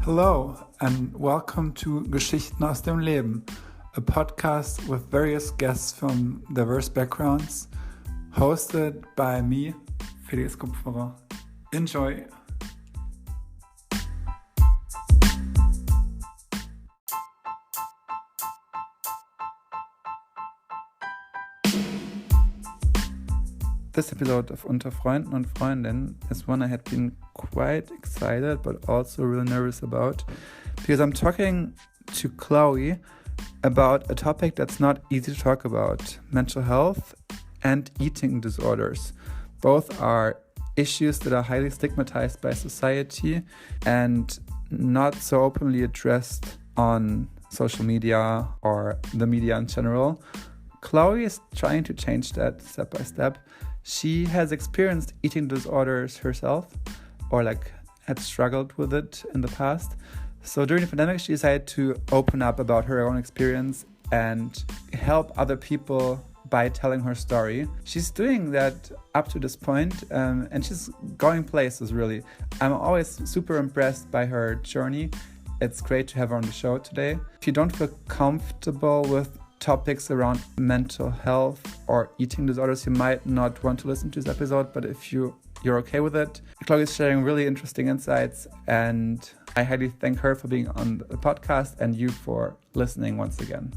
Hello and welcome to Geschichten aus dem Leben, a podcast with various guests from diverse backgrounds, hosted by me, Felix Kupferer. Enjoy! This episode of Unter Freunden und Freundinnen is one I had been quite excited but also really nervous about, because I'm talking to Chloë about a topic that's not easy to talk about: mental health and eating disorders. Both are issues that are highly stigmatized by society and not so openly addressed on social media or the media in general. Chloë is trying to change that step by step. She has experienced eating disorders herself, or had struggled with it in the past. So during the pandemic, she decided to open up about her own experience and help other people by telling her story. She's doing that up to this point, and she's going places, really. I'm always super impressed by her journey. It's great to have her on the show today. If you don't feel comfortable with topics around mental health or eating disorders, you might not want to listen to this episode, but if you're okay with it, Chloë is sharing really interesting insights, and I highly thank her for being on the podcast and you for listening once again.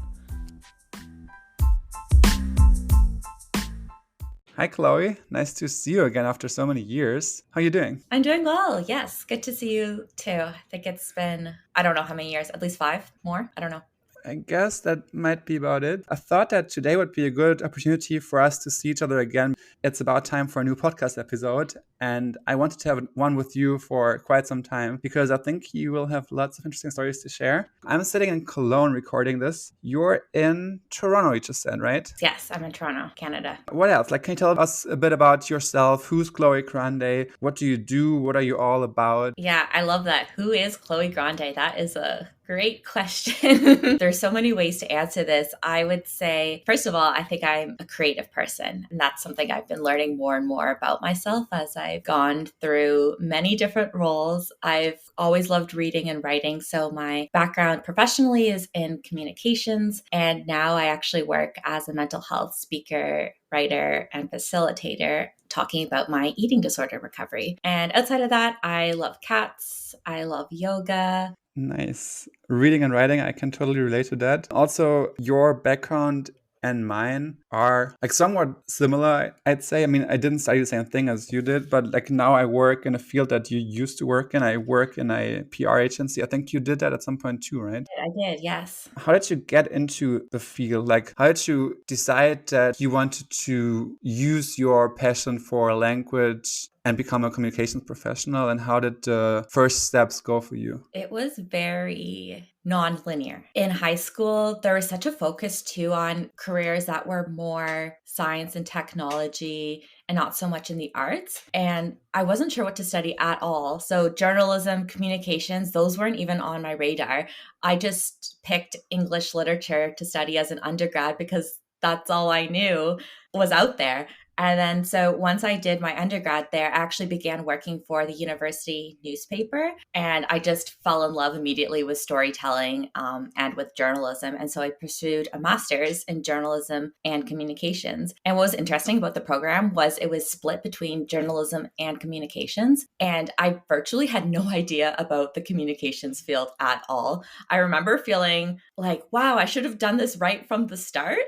Hi Chloë, nice to see you again after so many years. How are you doing? I'm doing well, yes. Good to see you too. I think it's been, I don't know how many years, at least 5 more, I don't know. I guess that might be about it. I thought that today would be a good opportunity for us to see each other again. It's about time for a new podcast episode, and I wanted to have one with you for quite some time because I think you will have lots of interesting stories to share. I'm sitting in Cologne recording this. You're in Toronto, you just said, right? Yes, I'm in Toronto, Canada. What else? Can you tell us a bit about yourself? Who's Chloë Grande? What do you do? What are you all about? Yeah, I love that. Who is Chloë Grande? That is a great question. There's so many ways to answer this. I would say, first of all, I think I'm a creative person. And that's something I've been learning more and more about myself as I've gone through many different roles. I've always loved reading and writing. So my background professionally is in communications. And now I actually work as a mental health speaker, writer, and facilitator, talking about my eating disorder recovery. And outside of that, I love cats. I love yoga. Nice. Reading and writing, I can totally relate to that. Also, your background and mine are somewhat similar, I'd say. I mean, I didn't study the same thing as you did, but now I work in a field that you used to work in. I work in a PR agency. I think you did that at some point too, right? I did, yes. How did you get into the field? How did you decide that you wanted to use your passion for language and become a communications professional? And how did the first steps go for you? It was very non-linear. In high school, there was such a focus too on careers that were more science and technology and not so much in the arts. And I wasn't sure what to study at all. So journalism, communications, those weren't even on my radar. I just picked English literature to study as an undergrad because that's all I knew was out there. And then so once I did my undergrad there, I actually began working for the university newspaper. And I just fell in love immediately with storytelling and with journalism. And so I pursued a master's in journalism and communications. And what was interesting about the program was it was split between journalism and communications. And I virtually had no idea about the communications field at all. I remember feeling like, wow, I should have done this right from the start.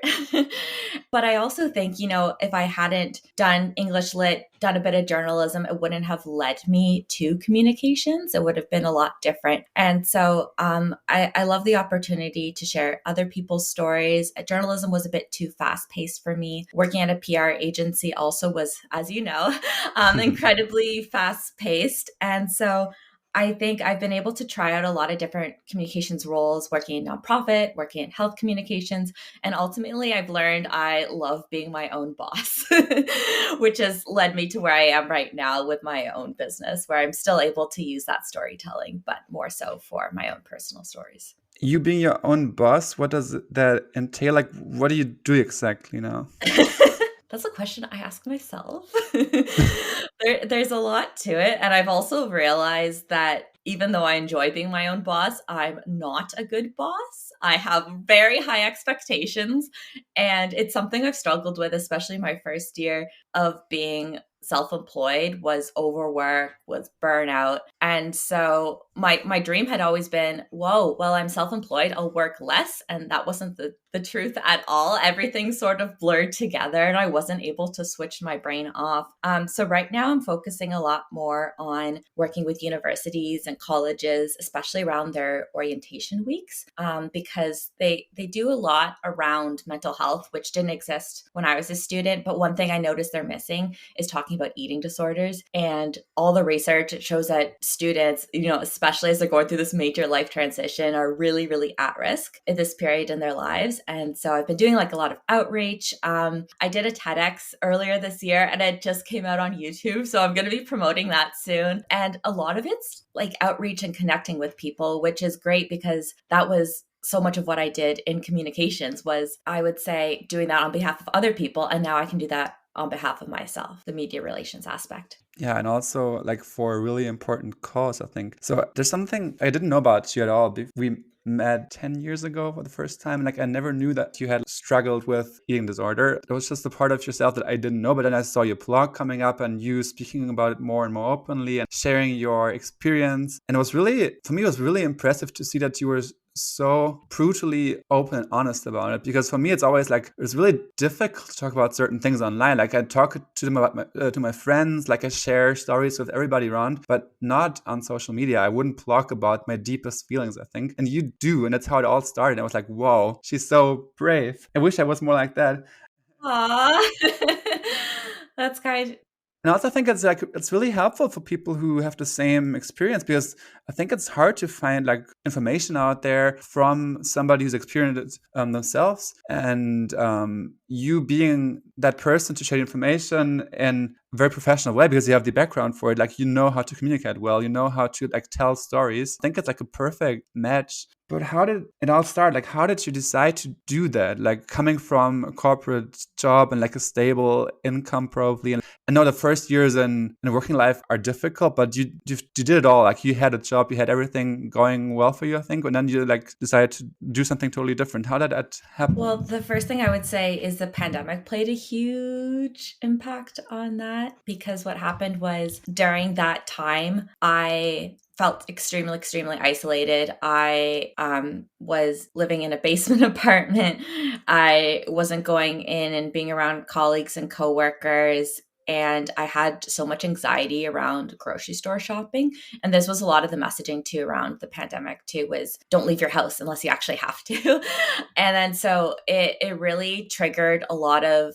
But I also think, if I hadn't done English lit, done a bit of journalism, it wouldn't have led me to communications. It would have been a lot different. And so I love the opportunity to share other people's stories. Journalism was a bit too fast paced for me. Working at a PR agency also was, as you know, incredibly fast paced. And so I think I've been able to try out a lot of different communications roles, working in nonprofit, working in health communications. And ultimately, I've learned I love being my own boss, which has led me to where I am right now with my own business, where I'm still able to use that storytelling, but more so for my own personal stories. You being your own boss, what does that entail? What do you do exactly now? That's a question I ask myself. There's a lot to it. And I've also realized that even though I enjoy being my own boss, I'm not a good boss. I have very high expectations, and it's something I've struggled with, especially my first year of being self-employed, was overwork, was burnout. And so my dream had always been, whoa, well, I'm self-employed, I'll work less. And that wasn't the truth at all. Everything sort of blurred together and I wasn't able to switch my brain off. So right now I'm focusing a lot more on working with universities and colleges, especially around their orientation weeks, because they do a lot around mental health, which didn't exist when I was a student. But one thing I noticed they're missing is talking about eating disorders. And all the research shows that students, especially as they're going through this major life transition, are really, really at risk at this period in their lives. And so I've been doing like a lot of outreach. I did a TEDx earlier this year and it just came out on YouTube. So I'm going to be promoting that soon. And a lot of it's like outreach and connecting with people, which is great because that was so much of what I did in communications, was, I would say, doing that on behalf of other people. And now I can do that on behalf of myself, the media relations aspect. Yeah, and also like for a really important cause, I think. So there's something I didn't know about you at all. We met 10 years ago for the first time. Like I never knew that you had struggled with eating disorder. It was just a part of yourself that I didn't know. But then I saw your blog coming up and you speaking about it more and more openly and sharing your experience. And it was really, for me, it was really impressive to see that you were so brutally open and honest about it, because for me it's always like it's really difficult to talk about certain things online. Like I talk to them about to my friends, like I share stories with everybody around, but not on social media. I wouldn't blog about my deepest feelings, I think, and you do, and that's how it all started. I was like, whoa, she's so brave. I wish I was more like that. Aww. That's kind. And I also think it's really helpful for people who have the same experience, because I think it's hard to find like information out there from somebody who's experienced it themselves. And you being that person to share information in a very professional way, because you have the background for it, like you know how to communicate well, you know how to like tell stories. I think it's like a perfect match. But how did it all start? Like, how did you decide to do that? Like coming from a corporate job and like a stable income probably. And I know the first years in working life are difficult, but you did it all. Like you had a job, you had everything going well for you, I think. And then you like decided to do something totally different. How did that happen? Well, the first thing I would say is the pandemic played a huge impact on that, because what happened was during that time, I felt extremely, extremely isolated. I was living in a basement apartment. I wasn't going in and being around colleagues and coworkers. And I had so much anxiety around grocery store shopping. And this was a lot of the messaging too around the pandemic too, was don't leave your house unless you actually have to. And then so it really triggered a lot of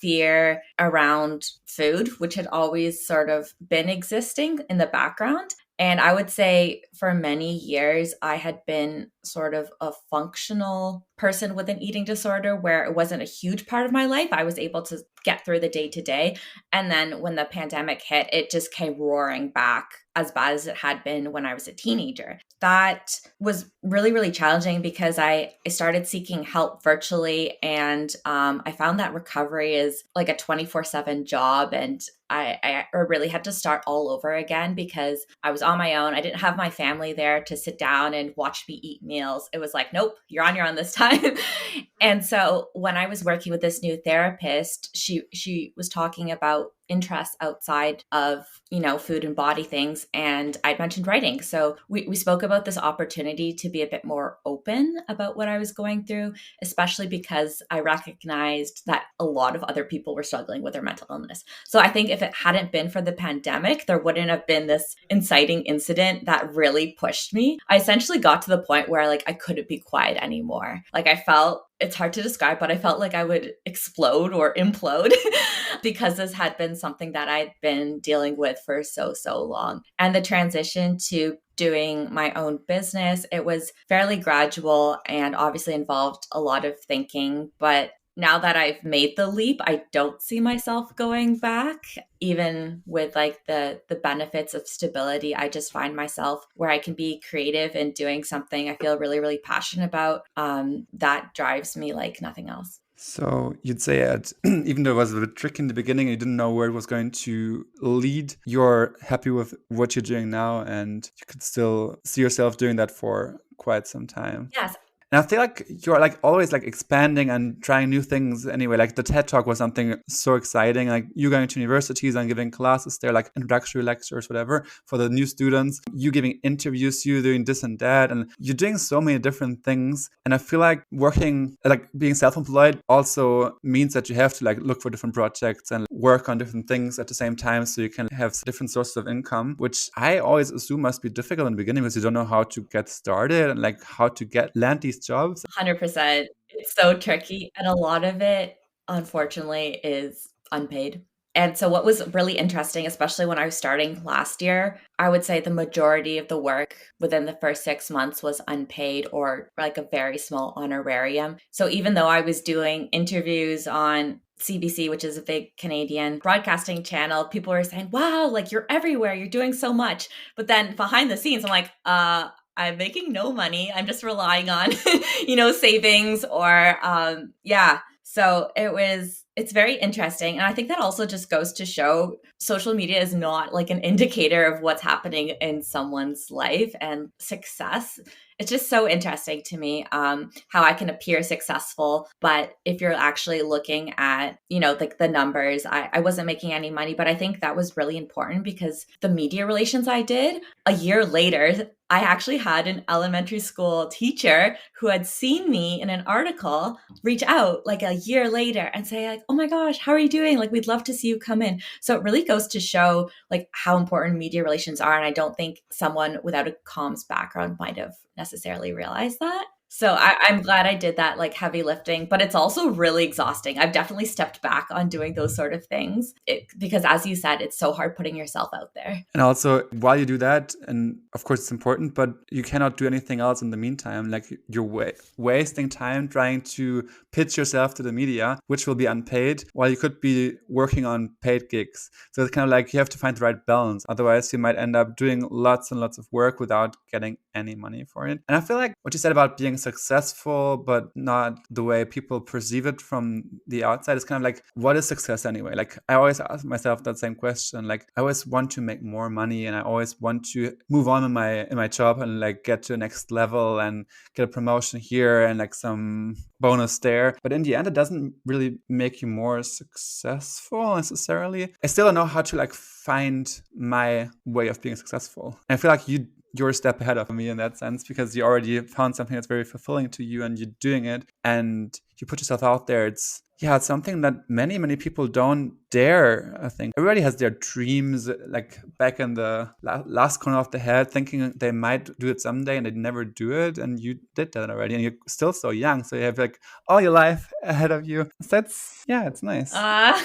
fear around food, which had always sort of been existing in the background. And I would say for many years, I had been sort of a functional person with an eating disorder where it wasn't a huge part of my life. I was able to get through the day to day. And then when the pandemic hit, it just came roaring back as bad as it had been when I was a teenager. That was really, really challenging because I started seeking help virtually. And I found that recovery is like a 24/7 job. And I really had to start all over again because I was on my own. I didn't have my family there to sit down and watch me eat meals. It was like, nope, you're on your own this time. And so when I was working with this new therapist, she was talking about interests outside of, food and body things. And I'd mentioned writing. So we spoke about this opportunity to be a bit more open about what I was going through, especially because I recognized that a lot of other people were struggling with their mental illness. So I think if it hadn't been for the pandemic, there wouldn't have been this inciting incident that really pushed me. I essentially got to the point where I couldn't be quiet anymore. I felt, it's hard to describe, but I felt like I would explode or implode because this had been something that I'd been dealing with for so long. And the transition to doing my own business, it was fairly gradual and obviously involved a lot of thinking. But now that I've made the leap, I don't see myself going back. Even with the benefits of stability, I just find myself where I can be creative and doing something I feel really, really passionate about. That drives me like nothing else. So you'd say that even though it was a bit tricky in the beginning, you didn't know where it was going to lead, you're happy with what you're doing now, and you could still see yourself doing that for quite some time. Yes. And I feel like you're like always like expanding and trying new things anyway. Like the TED Talk was something so exciting. Like you going to universities and giving classes there, like introductory lectures, whatever, for the new students. You giving interviews, you doing this and that. And you're doing so many different things. And I feel like being self-employed also means that you have to like look for different projects and work on different things at the same time so you can have different sources of income, which I always assume must be difficult in the beginning because you don't know how to get started and like how to land these jobs. 100%. It's so tricky. And a lot of it, unfortunately, is unpaid. And so, what was really interesting, especially when I was starting last year, I would say the majority of the work within the first 6 months was unpaid or like a very small honorarium. So, even though I was doing interviews on CBC, which is a big Canadian broadcasting channel, people were saying, wow, like you're everywhere, you're doing so much. But then behind the scenes, I'm like, I'm making no money. I'm just relying on, savings or, yeah. So it's very interesting. And I think that also just goes to show social media is not like an indicator of what's happening in someone's life and success. It's just so interesting to me how I can appear successful. But if you're actually looking at, like the numbers, I wasn't making any money. But I think that was really important because the media relations I did a year later, I actually had an elementary school teacher who had seen me in an article reach out like a year later and say like, oh my gosh, how are you doing? Like, we'd love to see you come in. So it really goes to show like how important media relations are. And I don't think someone without a comms background might have necessarily realized that. So I'm glad I did that like heavy lifting, but it's also really exhausting. I've definitely stepped back on doing those sort of things because as you said, it's so hard putting yourself out there. And also, while you do that, and of course it's important, but you cannot do anything else in the meantime. Like you're wasting time trying to pitch yourself to the media, which will be unpaid, while you could be working on paid gigs. So it's kind of like you have to find the right balance. Otherwise, you might end up doing lots and lots of work without getting any money for it. And I feel like what you said about being successful, but not the way people perceive it from the outside is kind of like, what is success anyway? Like I always ask myself that same question. Like I always want to make more money and I always want to move on in my job and like get to the next level and get a promotion here and like some bonus there. But in the end, it doesn't really make you more successful necessarily. I still don't know how to like find my way of being successful. And I feel like you're a step ahead of me in that sense because you already found something that's very fulfilling to you and you're doing it and you put yourself out there. It's something that many, many people don't dare, I think. Everybody has their dreams like back in the last corner of the head thinking they might do it someday and they never do it. And you did that already and you're still so young. So you have like all your life ahead of you. So it's nice. Wow.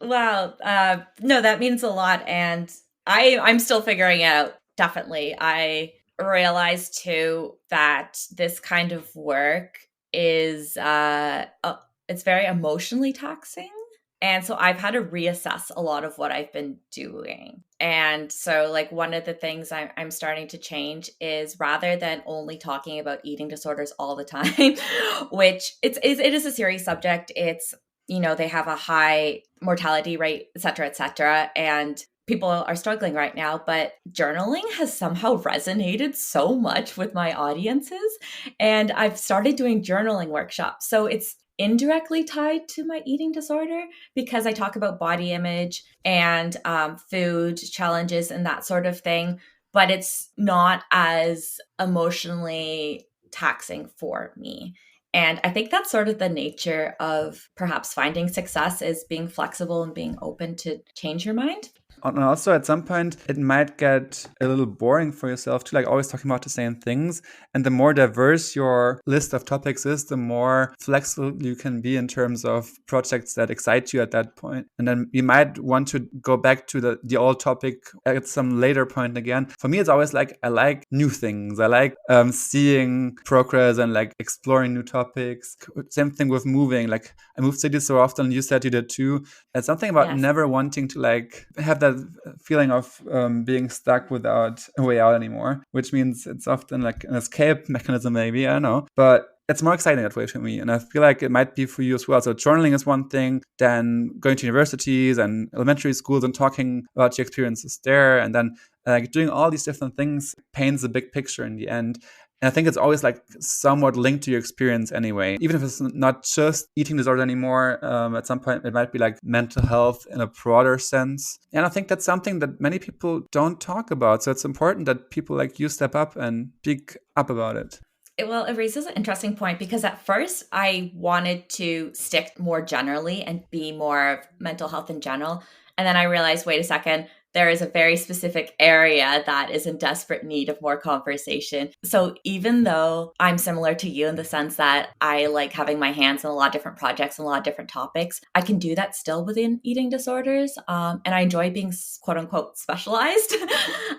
No, that means a lot. And I'm still figuring it out. Definitely. I realized too that this kind of work is it's very emotionally taxing. And so I've had to reassess a lot of what I've been doing. And so like one of the things I'm starting to change is rather than only talking about eating disorders all the time, which it is a serious subject. It's, they have a high mortality rate, et cetera, and people are struggling right now, but journaling has somehow resonated so much with my audiences. And I've started doing journaling workshops. So it's indirectly tied to my eating disorder because I talk about body image and food challenges and that sort of thing, but it's not as emotionally taxing for me. And I think that's sort of the nature of perhaps finding success is being flexible and being open to change your mind. And also at some point, it might get a little boring for yourself to like always talking about the same things. And the more diverse your list of topics is, the more flexible you can be in terms of projects that excite you at that point. And then you might want to go back to the old topic at some later point again. For me, it's always like, I like new things. I like seeing progress and like exploring new topics. Same thing with moving. Like I moved cities so often. You said you did too. It's something about never wanting to like have that feeling of being stuck without a way out anymore, which means it's often like an escape mechanism, maybe, I don't know. But it's more exciting that way for me. And I feel like it might be for you as well. So journaling is one thing, then going to universities and elementary schools and talking about your experiences there. And then doing all these different things paints a big picture in the end. And I think it's always like somewhat linked to your experience anyway. Even if it's not just eating disorder anymore, at some point it might be like mental health in a broader sense. And I think that's something that many people don't talk about. So it's important that people like you step up and speak up about it. Well, it raises an interesting point because at first I wanted to stick more generally and be more of mental health in general. And then I realized, wait a second, there is a very specific area that is in desperate need of more conversation. So even though I'm similar to you in the sense that I like having my hands in a lot of different projects and a lot of different topics, I can do that still within eating disorders. And I enjoy being quote unquote specialized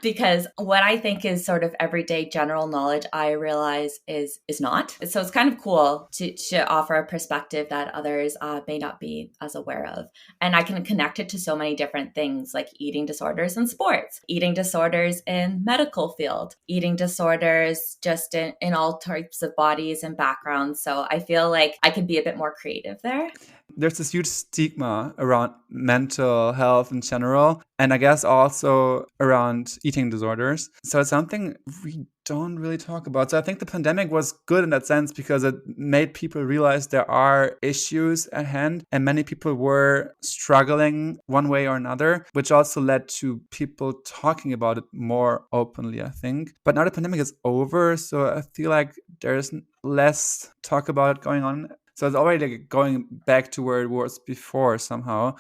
because what I think is sort of everyday general knowledge, I realize is not. So it's kind of cool to offer a perspective that others may not be as aware of. And I can connect it to so many different things like eating disorders in sports, eating disorders in medical field, eating disorders just in all types of bodies and backgrounds. So I feel like I can be a bit more creative there. There's this huge stigma around mental health in general, and I guess also around eating disorders. So it's something we don't really talk about. So I think the pandemic was good in that sense because it made people realize there are issues at hand and many people were struggling one way or another, which also led to people talking about it more openly, I think. But now the pandemic is over, so I feel like there's less talk about it going on. So it's already like going back to where it was before somehow.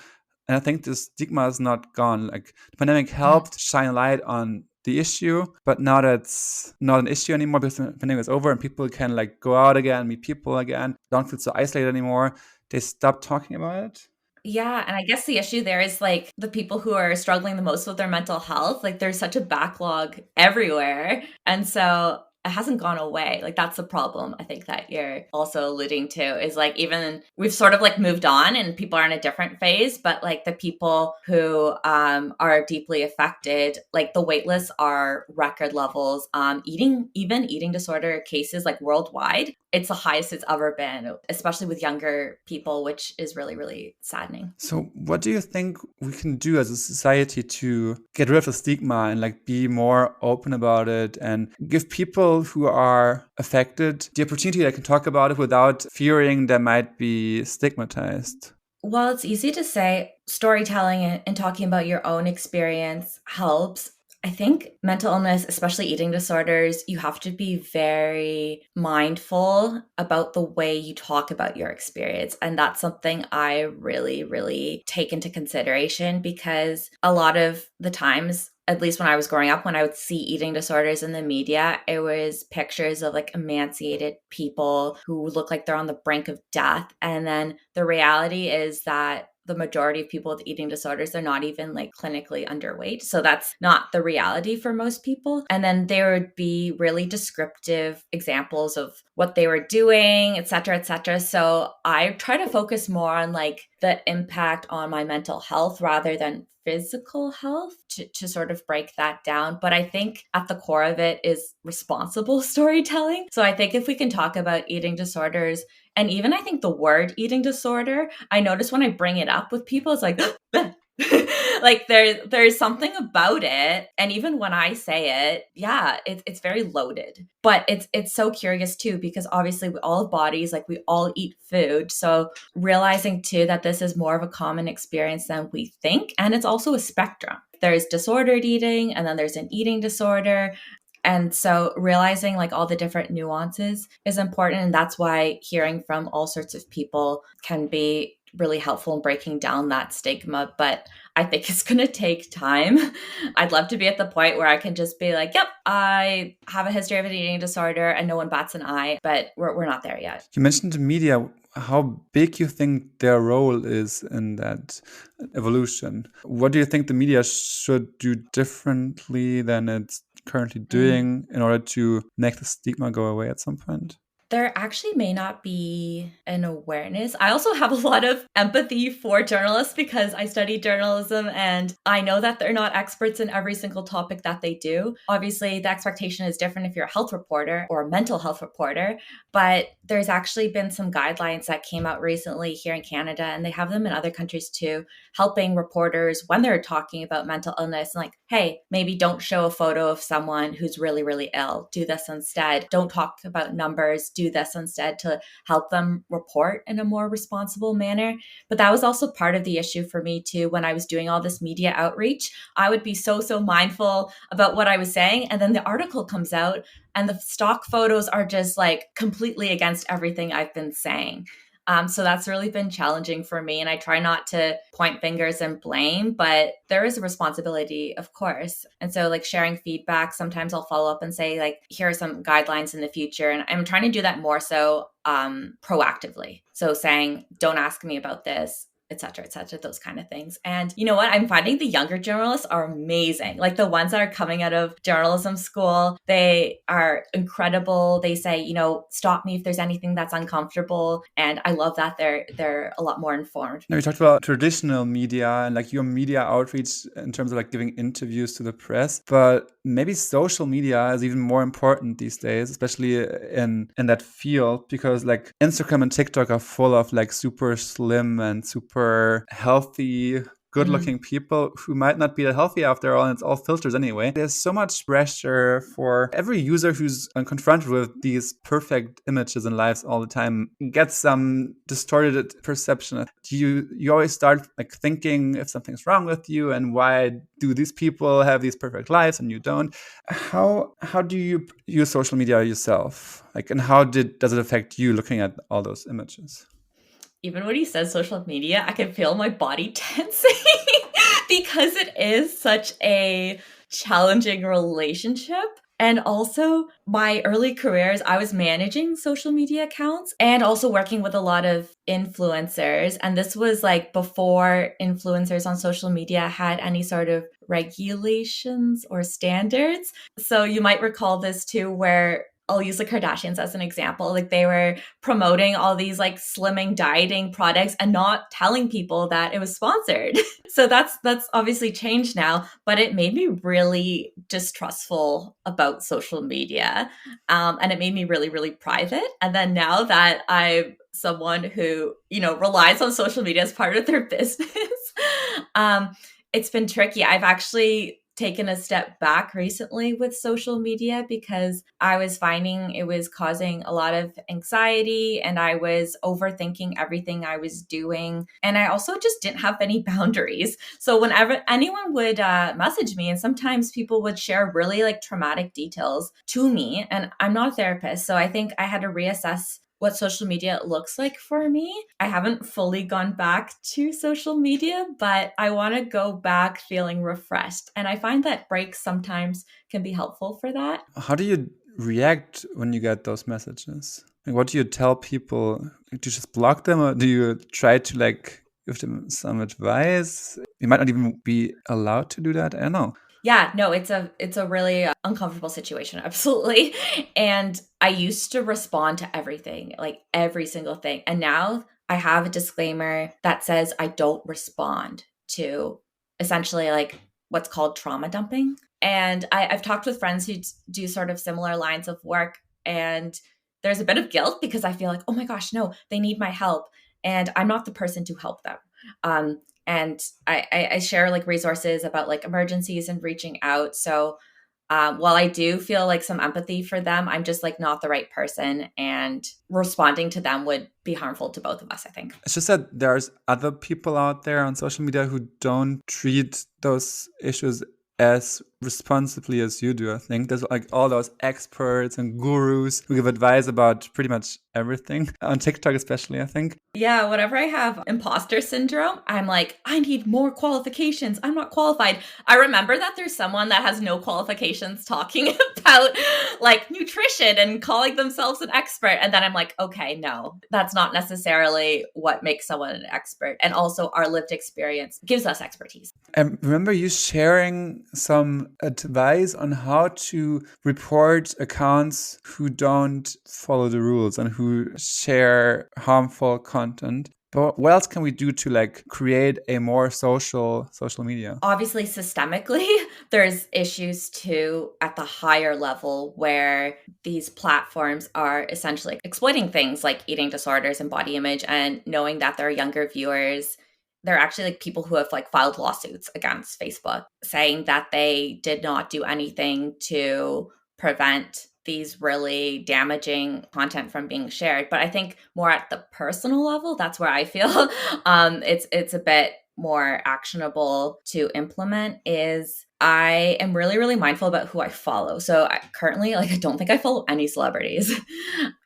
And I think the stigma is not gone. Like the pandemic helped shine a light on the issue, but now that's not an issue anymore because the pandemic is over and people can like go out again, meet people again, don't feel so isolated anymore. They stop talking about it. Yeah. And I guess the issue there is like the people who are struggling the most with their mental health, like there's such a backlog everywhere. And so it hasn't gone away. Like that's the problem I think that you're also alluding to is like even we've sort of like moved on and people are in a different phase, but like the people who are deeply affected, like the wait lists are record levels. Eating disorder cases like worldwide, it's the highest it's ever been, especially with younger people, which is really, really saddening. So what do you think we can do as a society to get rid of the stigma and like be more open about it and give people who are affected the opportunity they can talk about it without fearing they might be stigmatized? Well, it's easy to say storytelling and talking about your own experience helps. I think mental illness, especially eating disorders, you have to be very mindful about the way you talk about your experience. And that's something I really, really take into consideration because a lot of the times, at least when I was growing up, when I would see eating disorders in the media, it was pictures of like emaciated people who look like they're on the brink of death. And then the reality is that the majority of people with eating disorders, they're not even like clinically underweight. So that's not the reality for most people. And then there would be really descriptive examples of what they were doing, et cetera, et cetera. So I try to focus more on like the impact on my mental health rather than physical health to sort of break that down. But I think at the core of it is responsible storytelling. So I think if we can talk about eating disorders, and even I think the word eating disorder, I notice when I bring it up with people, it's like, like there's something about it. And even when I say it, yeah, it's very loaded. But it's so curious too, because obviously we all have bodies, like we all eat food. So realizing too that this is more of a common experience than we think. And it's also a spectrum. There's disordered eating, and then there's an eating disorder. And so realizing like all the different nuances is important. And that's why hearing from all sorts of people can be really helpful in breaking down that stigma. But I think it's going to take time. I'd love to be at the point where I can just be like, yep, I have a history of an eating disorder and no one bats an eye, but we're not there yet. You mentioned the media. How big you think their role is in that evolution? What do you think the media should do differently than it's currently doing in order to make the stigma go away at some point? There actually may not be an awareness. I also have a lot of empathy for journalists because I study journalism and I know that they're not experts in every single topic that they do. Obviously, the expectation is different if you're a health reporter or a mental health reporter, but there's actually been some guidelines that came out recently here in Canada, and they have them in other countries too, helping reporters when they're talking about mental illness and like, hey, maybe don't show a photo of someone who's really, really ill. Do this instead. Don't talk about numbers. Do this instead to help them report in a more responsible manner. But that was also part of the issue for me too. When I was doing all this media outreach, I would be so mindful about what I was saying. And then the article comes out and the stock photos are just like completely against everything I've been saying. So that's really been challenging for me. And I try not to point fingers and blame, but there is a responsibility, of course. And so like sharing feedback, sometimes I'll follow up and say like, here are some guidelines in the future. And I'm trying to do that more so proactively. So saying, don't ask me about this, et cetera, those kind of things. And you know what? I'm finding the younger journalists are amazing. Like the ones that are coming out of journalism school, they are incredible. They say, you know, stop me if there's anything that's uncomfortable. And I love that they're a lot more informed. Now, you talked about traditional media and like your media outreach in terms of like giving interviews to the press, but maybe social media is even more important these days, especially in that field, because like Instagram and TikTok are full of like super slim and super healthy, good-looking people who might not be that healthy after all, and it's all filters anyway. There's so much pressure for every user who's confronted with these perfect images and lives all the time, gets some distorted perception. You always start like thinking if something's wrong with you and why do these people have these perfect lives and you don't. How do you use social media yourself? Like, and how does it affect you looking at all those images? Even when he says social media, I can feel my body tensing because it is such a challenging relationship. And also, my early careers, I was managing social media accounts and also working with a lot of influencers. And this was like before influencers on social media had any sort of regulations or standards. So you might recall this too, where I'll use the Kardashians as an example. Like they were promoting all these like slimming dieting products and not telling people that it was sponsored. So that's obviously changed now, but it made me really distrustful about social media. And it made me really, really private. And then now that I'm someone who, you know, relies on social media as part of their business, it's been tricky. I've actually taken a step back recently with social media because I was finding it was causing a lot of anxiety and I was overthinking everything I was doing. And I also just didn't have any boundaries. So whenever anyone would message me, and sometimes people would share really like traumatic details to me, and I'm not a therapist. So I think I had to reassess what social media looks like for me. I haven't fully gone back to social media, but I want to go back feeling refreshed. And I find that breaks sometimes can be helpful for that. How do you react when you get those messages? Like, what do you tell people? Do you just block them, or do you try to like give them some advice? You might not even be allowed to do that. I don't know. Yeah, no, it's a really uncomfortable situation, absolutely. And I used to respond to everything, like every single thing. And now I have a disclaimer that says I don't respond to essentially like what's called trauma dumping. And I've talked with friends who do sort of similar lines of work, and there's a bit of guilt because I feel like, oh my gosh, no, they need my help. And I'm not the person to help them. And I share like resources about like emergencies and reaching out. So while I do feel like some empathy for them, I'm just like not the right person, and responding to them would be harmful to both of us, I think. It's just that there's other people out there on social media who don't treat those issues as responsibly as you do. I think there's like all those experts and gurus who give advice about pretty much everything on TikTok, especially, I think. Yeah, whenever I have imposter syndrome, I'm like, I need more qualifications. I'm not qualified. I remember that there's someone that has no qualifications talking about like nutrition and calling themselves an expert. And then I'm like, okay, no, that's not necessarily what makes someone an expert. And also our lived experience gives us expertise. I remember you sharing some some advice on how to report accounts who don't follow the rules and who share harmful content. But what else can we do to like create a more social media? Obviously, systemically, there's issues too at the higher level where these platforms are essentially exploiting things like eating disorders and body image, and knowing that there are younger viewers. They're actually like people who have like filed lawsuits against Facebook saying that they did not do anything to prevent these really damaging content from being shared. But I think more at the personal level, that's where I feel it's a bit more actionable to implement. Is I am really, really mindful about who I follow. So currently, like, I don't think I follow any celebrities.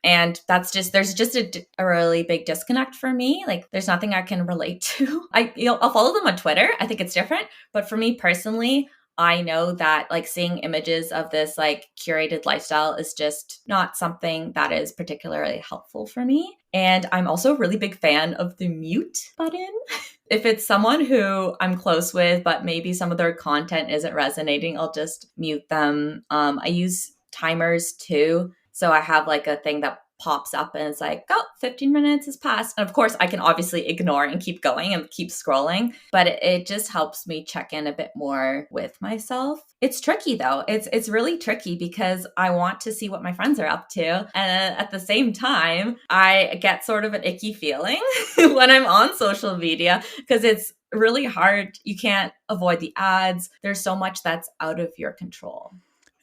And that's just, there's just a really big disconnect for me. Like, there's nothing I can relate to. I'll follow them on Twitter. I think it's different. But for me personally, I know that like seeing images of this like curated lifestyle is just not something that is particularly helpful for me. And I'm also a really big fan of the mute button. If it's someone who I'm close with, but maybe some of their content isn't resonating, I'll just mute them. I use timers too. So I have like a thing that pops up and it's like, oh, 15 minutes has passed. And of course, I can obviously ignore and keep going and keep scrolling, but it just helps me check in a bit more with myself. It's tricky though. It's really tricky because I want to see what my friends are up to. And at the same time, I get sort of an icky feeling when I'm on social media because it's really hard. You can't avoid the ads. There's so much that's out of your control.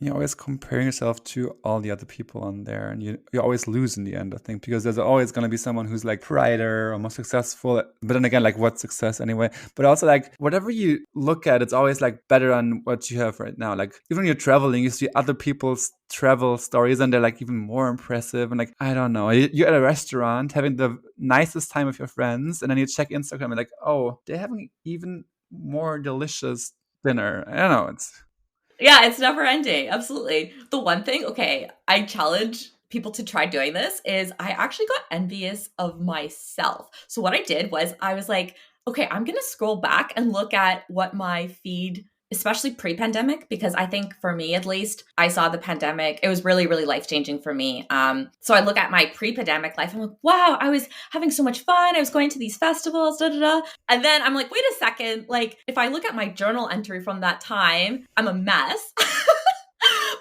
You're always comparing yourself to all the other people on there, and you always lose in the end, I think, because there's always going to be someone who's like brighter or more successful. But then again, like, what's success anyway? But also, like, whatever you look at, it's always like better than what you have right now. Like, even when you're traveling, you see other people's travel stories and they're like even more impressive. And like, I don't know, you're at a restaurant having the nicest time with your friends, and then you check Instagram and like, oh, they're having even more delicious dinner. I don't know. Yeah, it's never ending. Absolutely. The one thing, okay, I challenge people to try doing this is I actually got envious of myself. So what I did was I was like, okay, I'm going to scroll back and look at what my feed, especially pre-pandemic, because I think for me, at least, I saw the pandemic. It was really, really life-changing for me. So I look at my pre-pandemic life. I'm like, wow, I was having so much fun. I was going to these festivals, da, da, da. And then I'm like, wait a second. Like, if I look at my journal entry from that time, I'm a mess.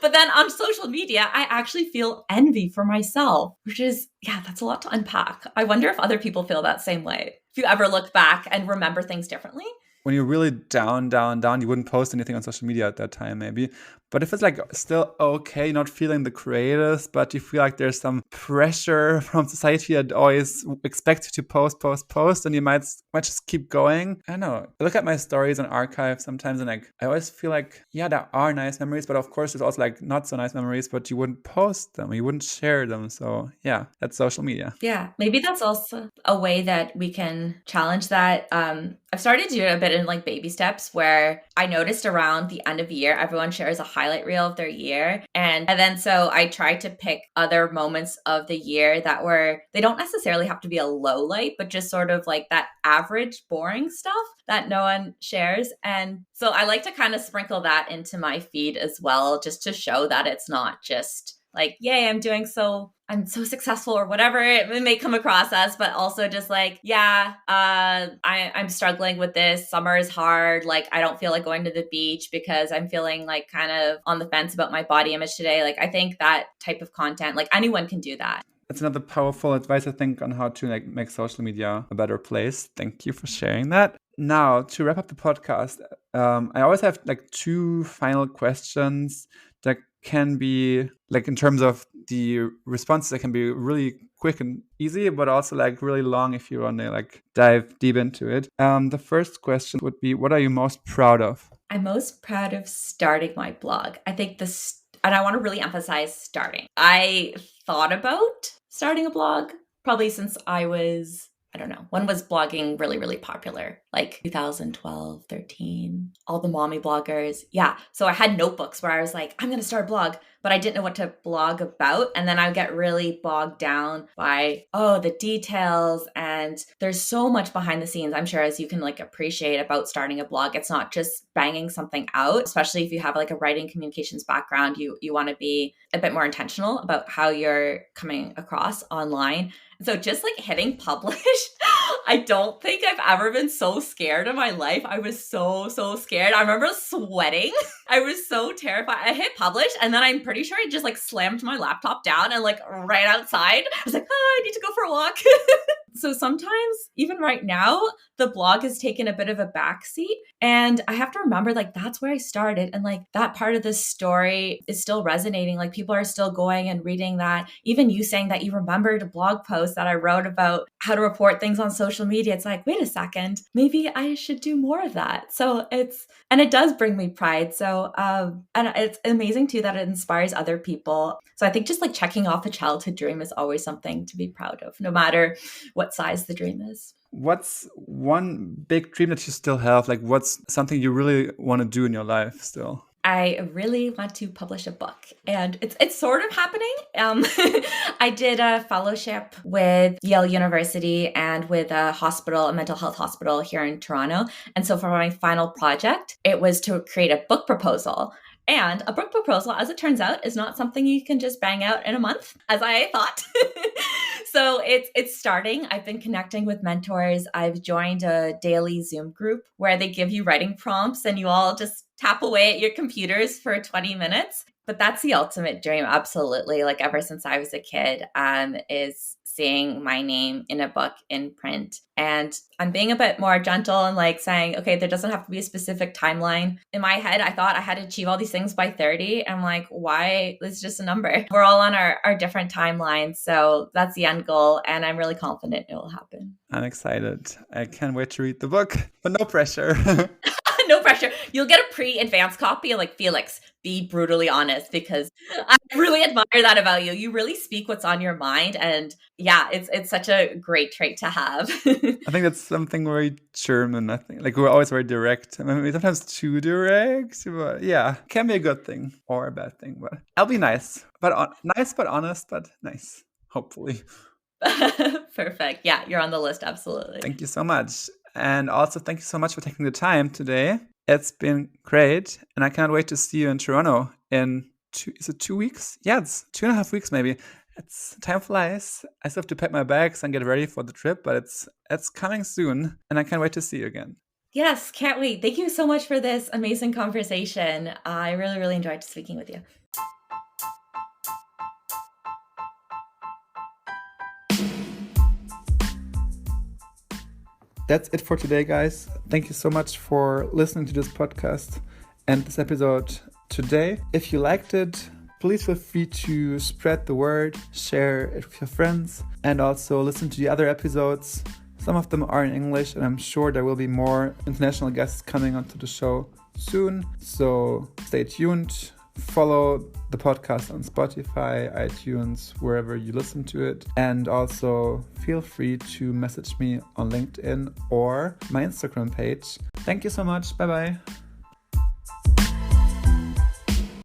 But then on social media, I actually feel envy for myself, which is, yeah, that's a lot to unpack. I wonder if other people feel that same way. If you ever look back and remember things differently. When you're really down, you wouldn't post anything on social media at that time, maybe. But if it's like still okay, you're not feeling the creators, but you feel like there's some pressure from society that always expects you to post, and you might just keep going. I don't know. I look at my stories on archive sometimes, and like I always feel like, yeah, there are nice memories, but of course there's also like not so nice memories, but you wouldn't post them, you wouldn't share them. So yeah, that's social media. Yeah, maybe that's also a way that we can challenge that. I've started to do it a bit in like baby steps where I noticed around the end of the year, everyone shares a highlight reel of their year. And then so I try to pick other moments of the year that were, they don't necessarily have to be a low light, but just sort of like that average boring stuff that no one shares. And so I like to kind of sprinkle that into my feed as well, just to show that it's not just like, yay, I'm so successful or whatever it may come across as, but also just like, yeah, I'm struggling with this. Summer is hard. Like, I don't feel like going to the beach because I'm feeling like kind of on the fence about my body image today. Like, I think that type of content, like anyone can do that. That's another powerful advice, I think, on how to like make social media a better place. Thank you for sharing that. Now, to wrap up the podcast, I always have like two final questions that can be like, in terms of the responses, that can be really quick and easy, but also like really long if you want to like dive deep into it. The first question would be, what are you most proud of? I'm most proud of starting my blog. I think and I want to really emphasize starting. I thought about starting a blog probably since I was, I don't know, when was blogging really, really popular? like 2012, 13, all the mommy bloggers. Yeah. So I had notebooks where I was like, I'm going to start a blog, but I didn't know what to blog about. And then I would get really bogged down by, the details. And there's so much behind the scenes, I'm sure, as you can like appreciate about starting a blog. It's not just banging something out, especially if you have like a writing communications background. You want to be a bit more intentional about how you're coming across online. So just like hitting publish, I don't think I've ever been so scared in my life. I was so scared. I remember sweating. I was so terrified. I hit publish and then I'm pretty sure I just like slammed my laptop down and like ran outside. I was like, I need to go for a walk. So sometimes, even right now, the blog has taken a bit of a backseat. And I have to remember, like, that's where I started. And like that part of the story is still resonating. Like people are still going and reading that. Even you saying that you remembered a blog post that I wrote about how to report things on social media. It's like, wait a second, maybe I should do more of that. So it does bring me pride. So, and it's amazing too that it inspires other people. So I think just like checking off a childhood dream is always something to be proud of, no matter what size the dream is. What's one big dream that you still have? Like what's something you really want to do in your life still? I really want to publish a book, and it's sort of happening. I did a fellowship with Yale University and with a mental health hospital here in Toronto. And so for my final project, it was to create a book proposal. And a book proposal, as it turns out, is not something you can just bang out in a month, as I thought. So it's starting. I've been connecting with mentors. I've joined a daily Zoom group where they give you writing prompts and you all just tap away at your computers for 20 minutes. But that's the ultimate dream, absolutely. Like ever since I was a kid, is seeing my name in a book in print. And I'm being a bit more gentle and like saying, okay, there doesn't have to be a specific timeline. In my head, I thought I had to achieve all these things by 30. I'm like, why? It's just a number. We're all on our different timelines. So that's the end goal. And I'm really confident it will happen. I'm excited. I can't wait to read the book, but no pressure. No pressure. You'll get a pre-advanced copy and like, Felix, be brutally honest, because I really admire that about you. You really speak what's on your mind. And yeah, it's such a great trait to have. I think that's something very German. I think like we're always very direct. I mean, sometimes too direct, but yeah, can be a good thing or a bad thing. But I'll be nice, but nice, but honest, but nice. Hopefully. Perfect. Yeah, you're on the list. Absolutely. Thank you so much. And also thank you so much for taking the time today. It's been great. And I can't wait to see you in Toronto in 2 weeks? Yeah, it's 2.5 weeks maybe. Time flies. I still have to pack my bags and get ready for the trip, but it's coming soon. And I can't wait to see you again. Yes, can't wait. Thank you so much for this amazing conversation. I really, really enjoyed speaking with you. That's it for today, guys. Thank you so much for listening to this podcast and this episode today. If you liked it, please feel free to spread the word, share it with your friends, and also listen to the other episodes. Some of them are in English, and I'm sure there will be more international guests coming onto the show soon. So stay tuned. Follow the podcast on Spotify, iTunes, wherever you listen to it. And also feel free to message me on LinkedIn or my Instagram page. Thank you so much. Bye-bye.